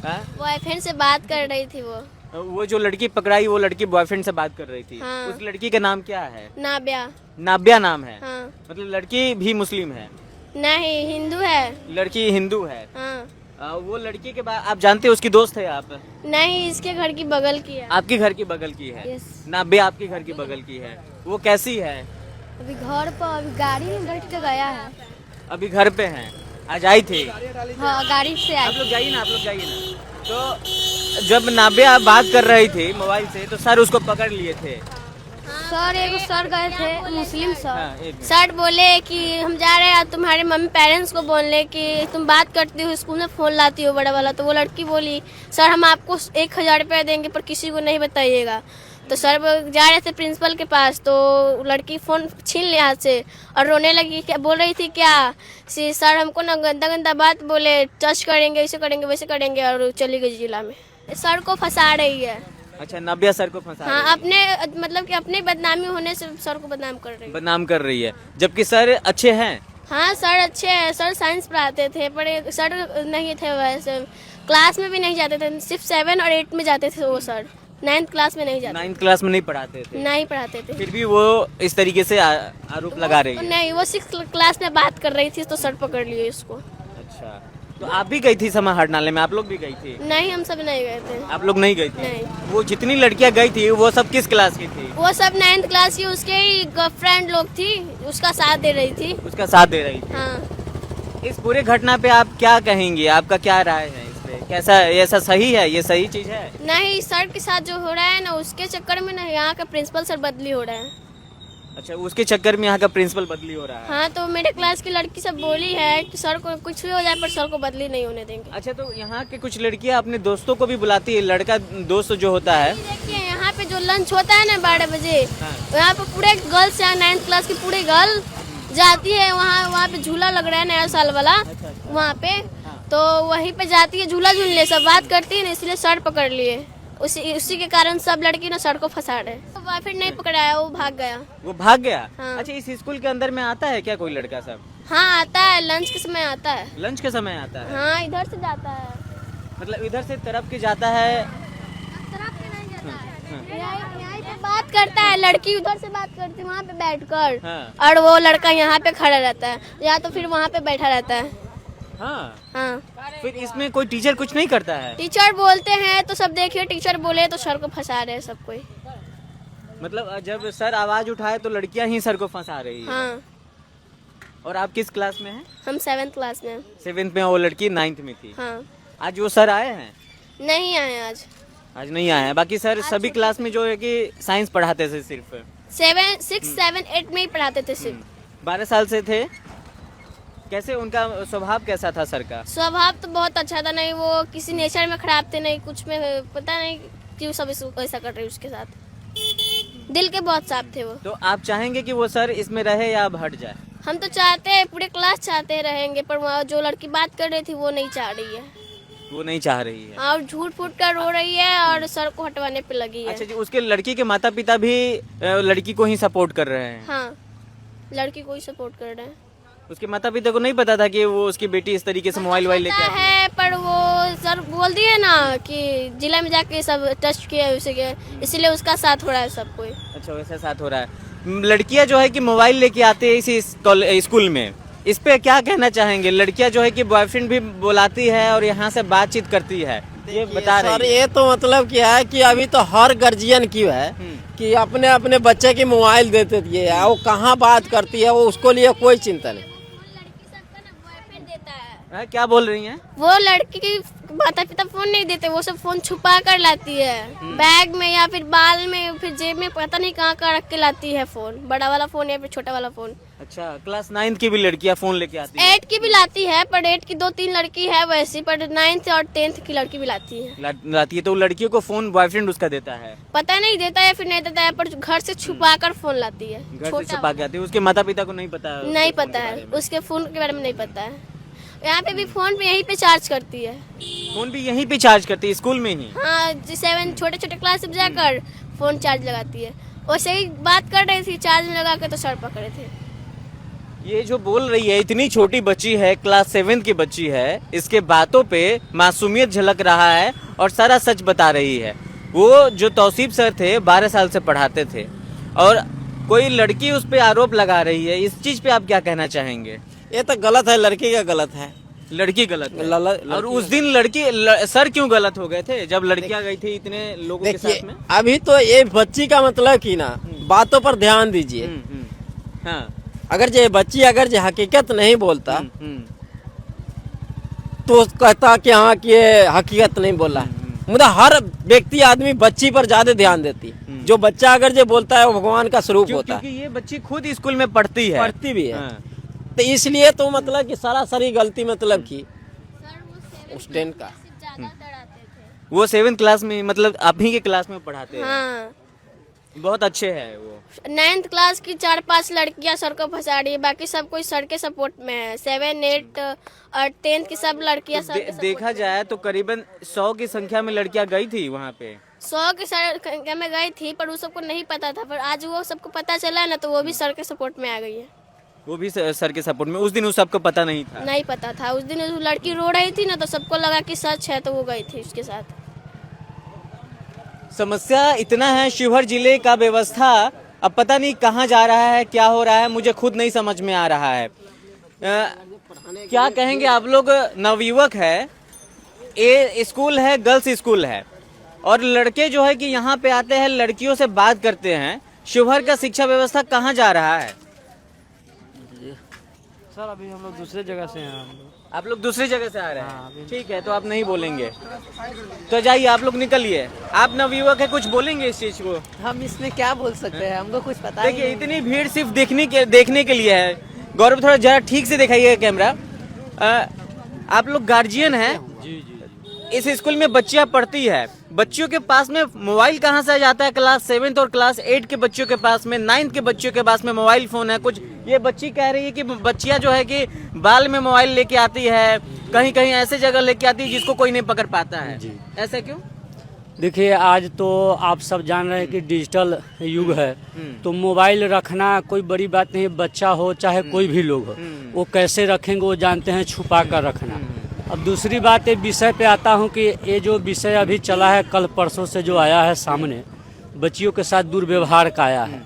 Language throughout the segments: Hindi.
बॉयफ्रेंड से बात कर रही थी वो जो लड़की पकड़ाई वो लड़की बॉयफ्रेंड से बात कर रही थी। हाँ। उस लड़की का नाम क्या है? नाब्या। नाब्या नाम है। हाँ। मतलब लड़की भी मुस्लिम है? नहीं, हिंदू है। लड़की हिंदू है। हाँ। वो लड़की के बाद आप जानते हैं उसकी दोस्त है आप? नहीं, इसके घर की बगल की है। आपके घर की बगल की है? यस। नाब्या आपके घर की बगल की है। वो कैसी है? अभी घर पर अभी गाड़ी में बैठ के गया है। अभी घर पे हैं? आज आई थी? हाँ, गाड़ी से आप आई। लोग जाइए ना, आप लोग जाइए ना। तो जब नाब्या बात कर रही थी मोबाइल से तो सर उसको पकड़ लिए थे। सर एक सर गए थे मुस्लिम हाँ, सर। एक मिनट। सर बोले कि हम जा रहे हैं, तुम्हारे मम्मी पेरेंट्स को बोलने कि तुम बात करती हो, स्कूल में फोन लाती हो बड़ा वाला। तो वो लड़की बोली सर हम आपको 1000 रुपया देंगे पर किसी को नहीं बताइएगा। तो सर वो जा रहे थे प्रिंसिपल के पास, तो लड़की फ़ोन छीन लिया हाथ से और रोने लगी। क्या बोल रही थी क्या सर हमको ना गंदा गंदा बात बोले, टच करेंगे, ऐसे करेंगे वैसे करेंगे, और चली गई जिला में। सर को फंसा रही है। अच्छा, नाब्या सर को फंसा हाँ, रही है। अपने मतलब कि अपनी बदनामी होने से सर को बदनाम कर रही है। बदनाम कर रही है, जबकि सर अच्छे हैं। हाँ, सर अच्छे हैं। सर साइंस पढ़ाते थे पर सर नहीं थे वैसे, क्लास में भी नहीं जाते थे। सिर्फ 7 और 8 में जाते थे वो सर, 9th क्लास में नहीं जाते। 9th क्लास में नहीं पढ़ाते थे? नहीं पढ़ाते थे। फिर भी वो इस तरीके से आरोप लगा रही है। नहीं, वो 6th क्लास में बात कर रही थी तो सर पकड़ लिए उसको। अच्छा, तो आप भी गई थी समाहरणालय नाले में? आप लोग भी गई थी? नहीं, हम सब नहीं गए थे। आप लोग नहीं गई थी? नहीं। वो जितनी लड़कियां गई थी वो सब किस क्लास की थी? वो सब 9th क्लास की उसके ही गर्लफ्रेंड लोग थी, उसका साथ दे रही थी। उसका साथ दे रही थी। हाँ। इस पूरे घटना पे आप क्या कहेंगे? आपका क्या राय है इस पे? कैसा, ऐसा सही है? ये सही चीज है? नहीं, सर के साथ जो हो रहा है ना उसके चक्कर में ना यहाँ का प्रिंसिपल सर बदली हो रहा है। अच्छा, उसके चक्कर में यहाँ का प्रिंसिपल बदली हो रहा है। हाँ, तो मेरे क्लास की लड़की सब बोली है कि सर को कुछ भी हो जाए पर सर को बदली नहीं होने देंगे। अच्छा, तो यहाँ के कुछ लड़कियाँ अपने दोस्तों को भी बुलाती है? लड़का दोस्त जो होता है, देखिए यहाँ पे जो लंच होता है ना 12 बजे, हाँ। यहाँ पे पूरे गर्ल्स, 9th क्लास की पूरी गर्ल जाती है। वहाँ पे झूला लग रहा है नया साल वाला, अच्छा। वहाँ पे तो वहीं पे जाती है झूला झूलने, सब बात करती है ना, इसलिए सर पकड़ लिए। उसी के कारण सब लड़की ना सर को फंसा रहे। तो बॉयफ्रेंड नहीं पकड़ाया, वो भाग गया। वो भाग गया? हाँ। अच्छा, इस स्कूल के अंदर में आता है क्या कोई लड़का सब? हाँ, आता है, लंच के समय आता है। लंच के समय आता है? हाँ, इधर से जाता है। मतलब इधर से तरफ के जाता है? यहीं पे बात करता है, लड़की उधर से बात करती है वहाँ पे बैठकर। हाँ। और वो लड़का यहाँ पे खड़ा रहता है या तो फिर वहाँ पे बैठा रहता है। हाँ। हाँ। फिर इसमें कोई टीचर कुछ नहीं करता है? टीचर बोलते हैं तो सब देखिए, टीचर बोले तो सर को फंसा रहे हैं सब कोई। मतलब जब सर आवाज उठाए तो लड़कियां ही सर को फंसा रही है। हाँ। और आप किस क्लास में हैं? हम 7th क्लास में हैं। 7th में, वो लड़की 9th में थी। हाँ। आज वो सर आए हैं? नहीं आए आज। आज नहीं आए हैं। बाकी सर सभी क्लास में जो है कि साइंस पढ़ाते थे सिर्फ? 6, 7, 8 में ही पढ़ाते थे सिर्फ। 12 साल से थे। कैसे, उनका स्वभाव कैसा था सर का? स्वभाव तो बहुत अच्छा था। नहीं वो किसी नेचर में खराब थे, नहीं कुछ में, पता नहीं क्यों सब ऐसा कर रहे उसके साथ। दिल के बहुत साफ थे वो। तो आप चाहेंगे कि वो सर इसमें रहे या अब हट जाए? हम तो चाहते हैं, पूरे क्लास चाहते रहेंगे, पर वहाँ जो लड़की बात कर रही थी वो नहीं चाह रही है। वो नहीं चाह रही है? और झूठ फूट कर रो रही है और सर को हटवाने पे लगी है। अच्छा जी, उसके लड़की के माता पिता भी लड़की को ही सपोर्ट कर रहे हैं? हाँ, लड़की को ही सपोर्ट कर रहे हैं। उसके माता पिता को नहीं पता था कि वो उसकी बेटी इस तरीके से मोबाइल वाइल लेके पता आती है? है, पर वो सर बोल दिए ना कि जिला में जाके सब टच किया उसे के, इसीलिए उसका साथ हो रहा है सब कोई। अच्छा, वैसा साथ हो रहा है। लड़कियां जो है कि मोबाइल लेके आते हैं इसी स्कूल में, इस पे क्या कहना चाहेंगे? लड़कियां जो है कि बॉयफ्रेंड भी बुलाती है और यहाँ से बातचीत करती है, ये बता रही सर है। ये तो मतलब क्या है कि अभी तो हर गार्जियन की है कि अपने अपने बच्चे की मोबाइल देते दिए है, वो कहाँ बात करती है वो उसको लिए कोई चिंता नहीं। क्या बोल रही हैं? वो लड़की की माता पिता फोन नहीं देते, वो सब फोन छुपा कर लाती है, बैग में या फिर बाल में, फिर जेब में, पता नहीं कहाँ कहाँ रख के लाती है फोन, बड़ा वाला फोन या फिर छोटा वाला फोन। अच्छा, क्लास 9th की भी लड़कियां फोन लेके आती है? 8 की भी लाती है, पर 8 की 2-3 लड़की है वैसी, पर 9th और 10th की लड़की भी लाती है। लाती है। तो लड़कियों को फोन बॉयफ्रेंड उसका देता है? पता नहीं देता है फिर नहीं देता है, पर घर से छुपा कर फोन लाती है। घर से छोटा छुपा के आती है? उसके माता पिता को नहीं पता है? नहीं पता है, उसके फोन के बारे में नहीं पता है। यहाँ पे भी फोन पे यहीं पे चार्ज करती है। फोन भी यहीं पे चार्ज करती है, स्कूल में ही? हाँ, 7 छोटे छोटे क्लास में जाकर फोन चार्ज लगाती है। वैसे ही बात कर रही थी, चार्ज में लगा के तो सर पकड़े थे। ये जो बोल रही है, इतनी छोटी बच्ची है, क्लास 7 की बच्ची है, इसके बातों पे मासूमियत झलक रहा है और सारा सच बता रही है। वो जो तौसीफ सर थे 12 साल से पढ़ाते थे और कोई लड़की उस पे आरोप लगा रही है। इस चीज पे आप क्या कहना चाहेंगे? ये तो गलत है, लड़की का गलत है। लड़की गलत है। लड़की और उस दिन सर क्यों गलत हो गए थे जब लड़कियां गई थी इतने लोगों के देखिए साथ में? अभी तो ये बच्ची का मतलब की ना बातों पर ध्यान दीजिए। हाँ। अगर ये बच्ची अगर ये हकीकत नहीं बोलता हम्म। तो कहता कि हाँ कि ये हकीकत नहीं बोला है। मतलब हर व्यक्ति आदमी बच्ची पर ज्यादा ध्यान देती। जो बच्चा अगर जो बोलता है वो भगवान का स्वरूप होता है। क्योंकि ये बच्ची खुद स्कूल में पढ़ती है। पढ़ती भी है। हाँ। तो इसलिए तो मतलब कि सरासरी गलती मतलब की उस टेन का। वो 7th क्लास में, मतलब आप ही के क्लास में पढ़ाते हैं। हाँ, बहुत अच्छे हैं वो। 9th क्लास की 4-5 लड़कियां सर को फंसा रही है, बाकी सब कोई सर के सपोर्ट में है। 7, 8 और 10th की सब लड़कियां सर के देखा जाए तो करीबन 100 की संख्या में लड़कियां गई थी वहाँ पे। 100 की संख्या में गई थी, पर वो सबको नहीं पता था। पर आज वो सबको पता चला ना, तो वो भी सर के सपोर्ट में आ गई है। वो भी सर के सपोर्ट में। उस दिन उस सबको पता नहीं था। नहीं पता था। उस दिन उस लड़की रो रही थी ना, तो सबको लगा कि सच है, तो वो गई थी उसके साथ। समस्या इतना है शिवहर जिले का व्यवस्था अब पता नहीं कहाँ जा रहा है, क्या हो रहा है, मुझे खुद नहीं समझ में आ रहा है। क्या कहेंगे आप लोग? नवयुवक है, ये स्कूल है, गर्ल्स स्कूल है, और लड़के जो है कि यहाँ पे आते हैं, लड़कियों से बात करते हैं। शिवहर का शिक्षा व्यवस्था कहाँ जा रहा है? सर अभी हम लोग दूसरे जगह से हैं। आप लोग दूसरी जगह से आ रहे हाँ, हैं? ठीक है, तो आप नहीं बोलेंगे तो जाइए, आप लोग निकलिए। आप नवयुवक है, कुछ बोलेंगे इस चीज को? हम इसमें क्या बोल सकते हैं, हमको कुछ पता ही देखिए नहीं। इतनी भीड़ सिर्फ देखने के लिए है। गौरव थोड़ा जरा ठीक से दिखाइए कैमरा। आप लोग गार्जियन हैं? जी जी। इस स्कूल में बच्चियां पढ़ती है, बच्चियों के पास में मोबाइल कहाँ से आ जाता है? क्लास 7 और क्लास 8 के बच्चों के पास में, 9th के बच्चों के पास में मोबाइल फोन है। कुछ ये बच्ची कह रही है कि बच्चियां जो है कि बाल में मोबाइल लेके आती है, कहीं कहीं ऐसे जगह लेके आती है जिसको कोई नहीं पकड़ पाता है। जी। ऐसा क्यों? देखिए आज तो आप सब जान रहे हैं कि डिजिटल युग है, तो मोबाइल रखना कोई बड़ी बात नहीं। बच्चा हो चाहे कोई भी लोग हो, वो कैसे रखेंगे वो जानते हैं, छुपा कर रखना। अब दूसरी बात, ये विषय पे आता हूँ कि ये जो विषय अभी चला है, कल परसों से जो आया है सामने, बच्चियों के साथ दुर्व्यवहार का आया है,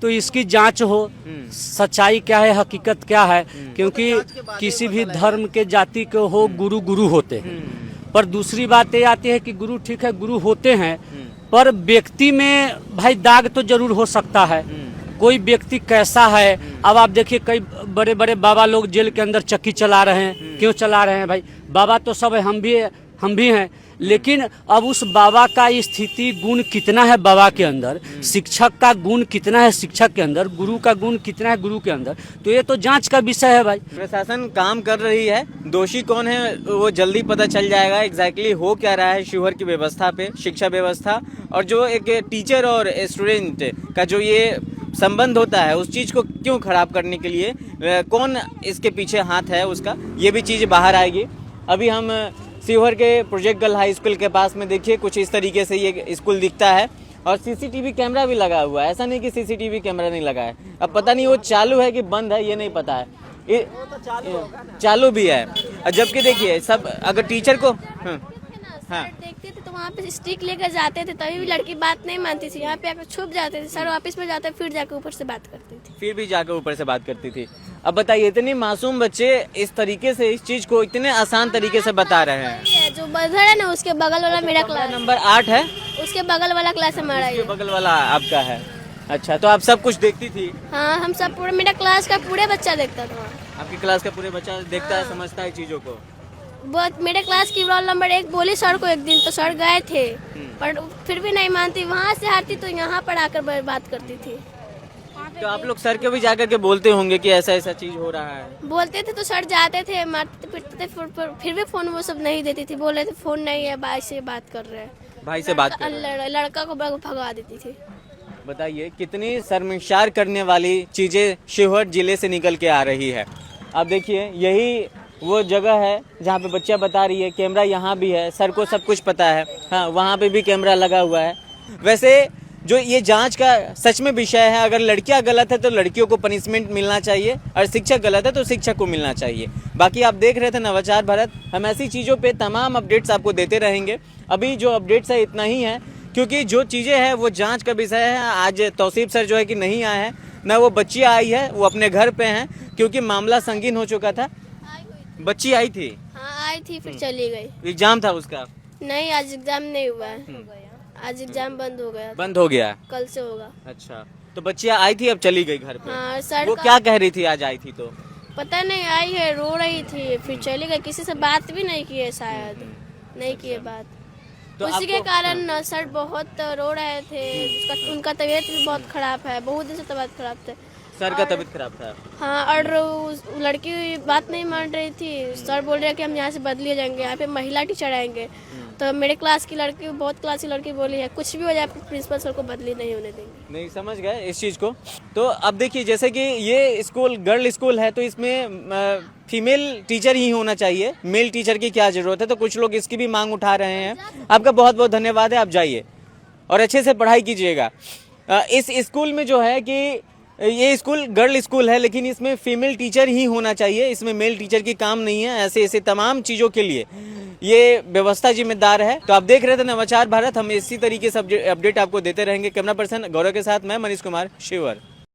तो इसकी जांच हो, सच्चाई क्या है, हकीकत क्या है। क्योंकि किसी भी धर्म के जाति के हो, गुरु गुरु होते हैं। पर दूसरी बात ये आती है कि गुरु ठीक है, गुरु होते हैं, पर व्यक्ति में भाई दाग तो जरूर हो सकता है। कोई व्यक्ति कैसा है, अब आप देखिए कई बड़े बड़े बाबा लोग जेल के अंदर चक्की चला रहे हैं। क्यों चला रहे हैं भाई? बाबा तो सब है, हम भी हैं, लेकिन अब उस बाबा का स्थिति गुण कितना है बाबा के अंदर, शिक्षक का गुण कितना है शिक्षक के अंदर, गुरु का गुण कितना है गुरु के अंदर, तो ये तो जांच का विषय है भाई। प्रशासन काम कर रही है, दोषी कौन है वो जल्दी पता चल जाएगा। एग्जैक्टली हो क्या रहा है शिवहर की व्यवस्था पे, शिक्षा व्यवस्था, और जो एक टीचर और स्टूडेंट का जो ये संबंध होता है, उस चीज को क्यों खराब करने के लिए कौन इसके पीछे हाथ है उसका, ये भी चीज बाहर आएगी। अभी हम शिवहर के प्रोजेक्ट गर्ल हाई स्कूल के पास में देखिए, कुछ इस तरीके से ये स्कूल दिखता है, और सीसीटीवी कैमरा भी लगा हुआ है। ऐसा नहीं कि सीसीटीवी कैमरा नहीं लगा है, अब पता नहीं वो चालू है कि बंद है, ये नहीं पता है। चालू भी है। जबकि देखिए सब अगर टीचर को हाँ। देखते थे तो वहाँ पे स्टिक लेकर जाते थे, तभी भी लड़की बात नहीं मानती थी। यहाँ पे आकर छुप जाते थे, सर ऑफिस में जाते फिर जाकर ऊपर से बात करती थी। फिर भी जाकर ऊपर से बात करती थी। अब बताइए, इतने मासूम बच्चे इस तरीके से इस चीज को इतने आसान तरीके से बता रहे हैं। ये जो बदर है ना, उसके बगल वाला मेरा क्लास नंबर 8 है, उसके बगल वाला क्लास हमारा उसके है। बगल वाला आपका है। अच्छा, तो आप सब कुछ देखती थी? हाँ, हम सब पूरा, मेरा क्लास का पूरे बच्चा देखता था। आपकी क्लास का पूरे बच्चा देखता है, समझता है चीजों को। बहुत मेरे क्लास की रोल नंबर 1 बोली सर को एक दिन, तो सर गए थे, पर फिर भी नहीं मानती। वहाँ से आती तो यहाँ पर आकर बात करती थी। तो आप लोग सर के भी जाकर के बोलते होंगे कि ऐसा ऐसा चीज हो रहा है? बोलते थे तो सर जाते थे, मारते पीटते थे, फिर भी फोन वो सब नहीं देती थी। बोले थे फोन नहीं है, भाई से बात कर रहे हैं, भाई से बात कर रहे हैं। लड़का को भगवा देती थी। बताइए कितनी शर्मसार करने वाली चीजें शिवहर जिले से निकल के आ रही है। आप देखिए, यही वो जगह है जहाँ पे बच्चा बता रही है, कैमरा यहाँ भी है, सर को सब कुछ पता है। हाँ, वहाँ पे भी कैमरा लगा हुआ है। वैसे जो ये जांच का सच में विषय है। अगर लड़कियां गलत है तो लड़कियों को पनिशमेंट मिलना चाहिए और शिक्षक गलत है तो शिक्षक को मिलना चाहिए। बाकी आप देख रहे थे नवाचार भारत, हम ऐसी चीज़ों पे तमाम अपडेट्स आपको देते रहेंगे। अभी जो अपडेट्स है इतना ही है, क्योंकि जो चीज़ें हैं वो जांच का विषय है। आज तौसीफ सर जो है कि नहीं आए हैं, न वो बच्ची आई है, वो अपने घर पे हैं क्योंकि मामला संगीन हो चुका था। बच्ची आई थी, हाँ आई थी, फिर चली गई। एग्जाम था उसका, नहीं आज एग्जाम नहीं हुआ है, आज एग्जाम बंद हो गया, बंद हो गया। कल से होगा। अच्छा, तो बच्ची आई थी, अब चली गई घर पे। हाँ सर वो का क्या कह रही थी आज आई थी तो? पता नहीं, आई है रो रही थी, फिर चली गई, किसी से बात भी नहीं की है शायद, नहीं की है बात। तो उसी के आपको- कारण सर बहुत रो रहे थे, उनका तबीयत भी बहुत खराब है, बहुत दिन से तबीयत खराब थे। सर का तबीयत खराब था। हाँ, और उस लड़की बात नहीं मान रही थी। सर बोल रहे कि हम यहाँ से बदलिए जाएंगे, यहाँ पे महिला टीचर आएंगे। तो मेरे क्लास की लड़की, बहुत क्लास की लड़की बोली है कुछ भी हो जाए प्रिंसिपल सर को बदली नहीं होने देंगे। नहीं समझ गए इस चीज़ को। तो अब देखिए, जैसे कि ये स्कूल गर्ल स्कूल है तो इसमें फीमेल टीचर ही होना चाहिए, मेल टीचर की क्या ज़रूरत है। तो कुछ लोग इसकी भी मांग उठा रहे हैं। आपका बहुत बहुत धन्यवाद है, आप जाइए और अच्छे से पढ़ाई कीजिएगा। इस स्कूल में जो है कि ये स्कूल गर्ल स्कूल है, लेकिन इसमें फीमेल टीचर ही होना चाहिए, इसमें मेल टीचर की काम नहीं है। ऐसे ऐसे तमाम चीज़ों के लिए ये व्यवस्था जिम्मेदार है। तो आप देख रहे थे नवाचार भारत, हम इसी तरीके से अपडेट आपको देते रहेंगे। कैमरा पर्सन गौरव के साथ मैं मनीष कुमार, शिवर।